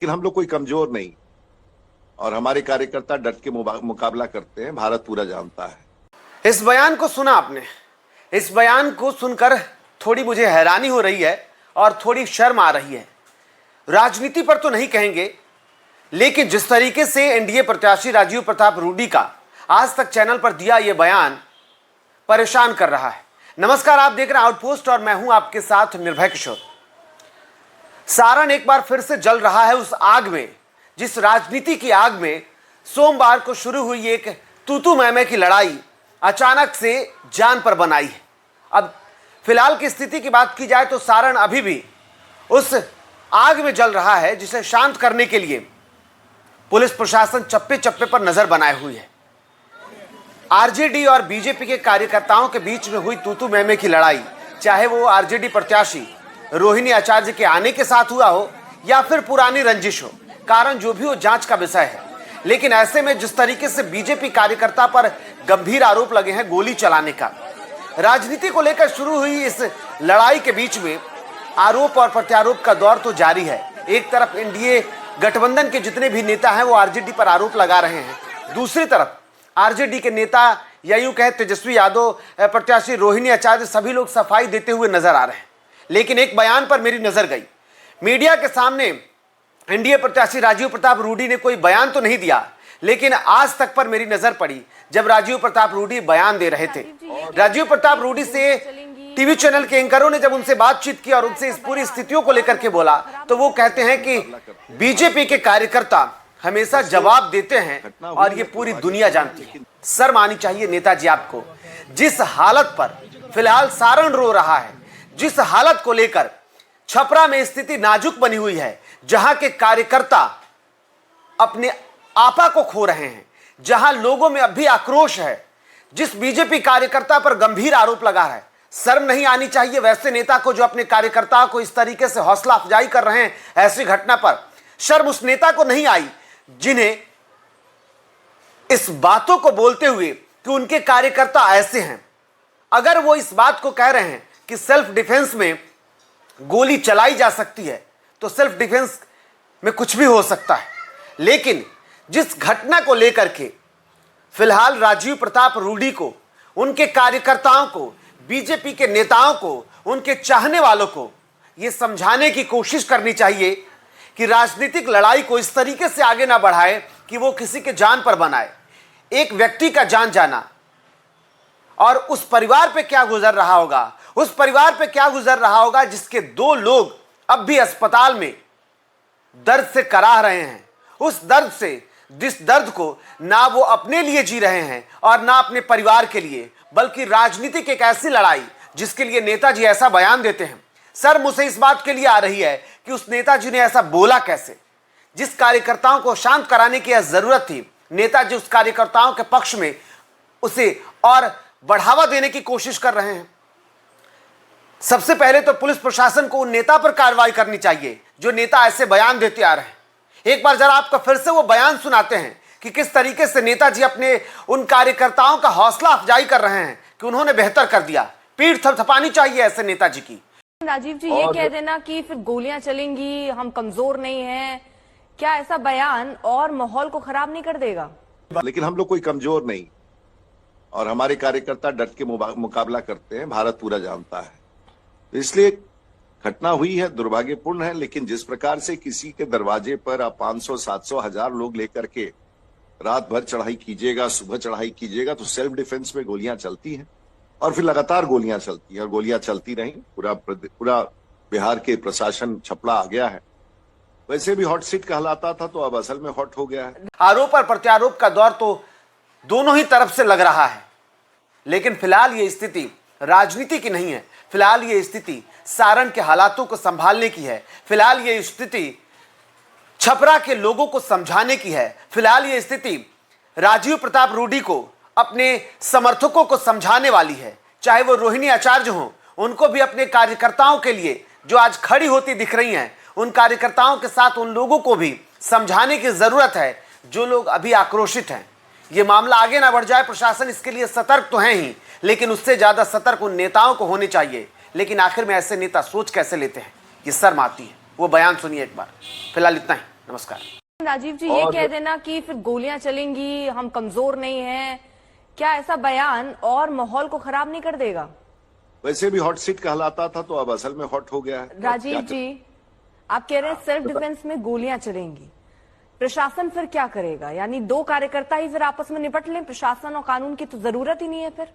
लेकिन हम लोग कोई कमजोर नहीं और हमारे कार्यकर्ता डट के मुकाबला करते हैं, भारत पूरा जानता है। इस बयान को सुना आपने। इस बयान को सुनकर थोड़ी मुझे हैरानी हो रही है और थोड़ी शर्म आ रही है। राजनीति पर तो नहीं कहेंगे, लेकिन जिस तरीके से एनडीए प्रत्याशी राजीव प्रताप रूडी का आज तक चैनल पर दिया यह बयान परेशान कर रहा है। नमस्कार, आप देख रहे हैं आउटपोस्ट और मैं हूं आपके साथ निर्भय किशोर। सारण एक बार फिर से जल रहा है उस आग में, जिस राजनीति की आग में सोमवार को शुरू हुई एक तू मैं की लड़ाई अचानक से जान पर बनाई है। अब फिलहाल की स्थिति की बात की जाए तो सारण अभी भी उस आग में जल रहा है, जिसे शांत करने के लिए पुलिस प्रशासन चप्पे चप्पे पर नजर बनाए हुई है। आरजेडी और बीजेपी के कार्यकर्ताओं के बीच में हुई तू मैं की लड़ाई, चाहे वो आरजेडी प्रत्याशी रोहिणी आचार्य के आने के साथ हुआ हो या फिर पुरानी रंजिश हो, कारण जो भी हो जांच का विषय है। लेकिन ऐसे में जिस तरीके से बीजेपी कार्यकर्ता पर गंभीर आरोप लगे हैं गोली चलाने का, राजनीति को लेकर शुरू हुई इस लड़ाई के बीच में आरोप और प्रत्यारोप का दौर तो जारी है। एक तरफ एनडीए गठबंधन के जितने भी नेता हैं वो आरजेडी पर आरोप लगा रहे हैं, दूसरी तरफ आरजेडी के नेता या यूं कहे तेजस्वी यादव, प्रत्याशी रोहिणी आचार्य, सभी लोग सफाई देते हुए नजर आ रहे हैं। लेकिन एक बयान पर मेरी नजर गई। मीडिया के सामने एनडीए प्रत्याशी राजीव प्रताप रूडी ने कोई बयान तो नहीं दिया, लेकिन आज तक पर मेरी नजर पड़ी जब राजीव प्रताप रूडी बयान दे रहे थे। राजीव प्रताप रूडी से टीवी चैनल के एंकरों ने जब उनसे बातचीत की और उनसे इस पूरी स्थितियों को लेकर के बोला, तो वो कहते हैं कि बीजेपी के कार्यकर्ता हमेशा जवाब देते हैं और ये पूरी दुनिया जानती है। शर्म आनी चाहिए नेताजी आपको। जिस हालत पर फिलहाल सारण रो रहा है, जिस हालत को लेकर छपरा में स्थिति नाजुक बनी हुई है, जहां के कार्यकर्ता अपने आपा को खो रहे हैं, जहां लोगों में अब भी आक्रोश है, जिस बीजेपी कार्यकर्ता पर गंभीर आरोप लगा है, शर्म नहीं आनी चाहिए वैसे नेता को जो अपने कार्यकर्ताओं को इस तरीके से हौसला अफजाई कर रहे हैं। ऐसी घटना पर शर्म उस नेता को नहीं आई जिन्हें इस बातों को बोलते हुए कि उनके कार्यकर्ता ऐसे हैं। अगर वो इस बात को कह रहे हैं कि सेल्फ डिफेंस में गोली चलाई जा सकती है, तो सेल्फ डिफेंस में कुछ भी हो सकता है। लेकिन जिस घटना को लेकर के फिलहाल राजीव प्रताप रूडी को, उनके कार्यकर्ताओं को, बीजेपी के नेताओं को, उनके चाहने वालों को यह समझाने की कोशिश करनी चाहिए कि राजनीतिक लड़ाई को इस तरीके से आगे ना बढ़ाए कि वो किसी के जान पर बनाए। एक व्यक्ति का जान जाना और उस परिवार पे क्या गुजर रहा होगा, उस परिवार पे क्या गुजर रहा होगा जिसके 2 लोग अब भी अस्पताल में दर्द से कराह रहे हैं। उस दर्द से, जिस दर्द को ना वो अपने लिए जी रहे हैं और ना अपने परिवार के लिए, बल्कि राजनीतिक एक ऐसी लड़ाई जिसके लिए नेताजी ऐसा बयान देते हैं। सर, मुझे इस बात के लिए आ रही है कि उस नेताजी ने ऐसा बोला कैसे। जिस कार्यकर्ताओं को शांत कराने की जरूरत थी, नेताजी उस कार्यकर्ताओं के पक्ष में उसे और बढ़ावा देने की कोशिश कर रहे हैं। सबसे पहले तो पुलिस प्रशासन को उन नेता पर कार्रवाई करनी चाहिए जो नेता ऐसे बयान देते आ रहे हैं। एक बार जरा आपको फिर से वो बयान सुनाते हैं कि किस तरीके से नेताजी अपने उन कार्यकर्ताओं का हौसला अफजाई कर रहे हैं कि उन्होंने बेहतर कर दिया। पीठ थपथपानी चाहिए ऐसे नेताजी की। राजीव जी, ये कह देना कि फिर गोलियां चलेंगी, हम कमजोर नहीं हैं, क्या ऐसा बयान और माहौल को खराब नहीं कर देगा? लेकिन हम लोग कोई कमजोर नहीं और हमारे कार्यकर्ता डट के मुकाबला करते हैं, भारत पूरा जानता है। इसलिए घटना हुई है, दुर्भाग्यपूर्ण है, लेकिन जिस प्रकार से किसी के दरवाजे पर आप 500, 700, 1000 लोग लेकर के रात भर चढ़ाई कीजिएगा, सुबह चढ़ाई कीजिएगा, तो सेल्फ डिफेंस में गोलियां चलती हैं और फिर लगातार गोलियां चलती हैं और गोलियां चलती रहीं। पूरा बिहार के प्रशासन छपड़ा आ गया है। वैसे भी हॉट सीट कहलाता था, तो अब असल में हॉट हो गया है। आरोप और प्रत्यारोप का दौर तो दोनों ही तरफ से लग रहा है, लेकिन फिलहाल ये स्थिति राजनीति की नहीं है। फिलहाल ये स्थिति सारण के हालातों को संभालने की है। फिलहाल ये स्थिति छपरा के लोगों को समझाने की है। फिलहाल ये स्थिति राजीव प्रताप रूडी को, अपने समर्थकों को समझाने वाली है। चाहे वो रोहिणी आचार्य हो, उनको भी अपने कार्यकर्ताओं के लिए जो आज खड़ी होती दिख रही हैं, उन कार्यकर्ताओं के साथ उन लोगों को भी समझाने की जरूरत है जो लोग अभी आक्रोशित हैं। ये मामला आगे ना बढ़ जाए, प्रशासन इसके लिए सतर्क तो है ही, लेकिन उससे ज्यादा सतर्क उन नेताओं को होने चाहिए। लेकिन आखिर में ऐसे नेता सोच कैसे लेते हैं, ये शर्म आती है। वो बयान सुनिए एक बार। फिलहाल इतना ही। नमस्कार। राजीव जी, ये कह देना कि फिर गोलियां चलेंगी, हम कमजोर नहीं हैं, क्या ऐसा बयान और माहौल को खराब नहीं कर देगा? वैसे भी हॉट सीट कहलाता था, तो अब असल में हॉट हो गया है। राजीव जी, आप कह रहे हैं सेल्फ डिफेंस में गोलियां चलेंगी, प्रशासन फिर क्या करेगा? यानी दो कार्यकर्ता ही फिर आपस में निपट लें, प्रशासन और कानून की तो जरूरत ही नहीं है फिर?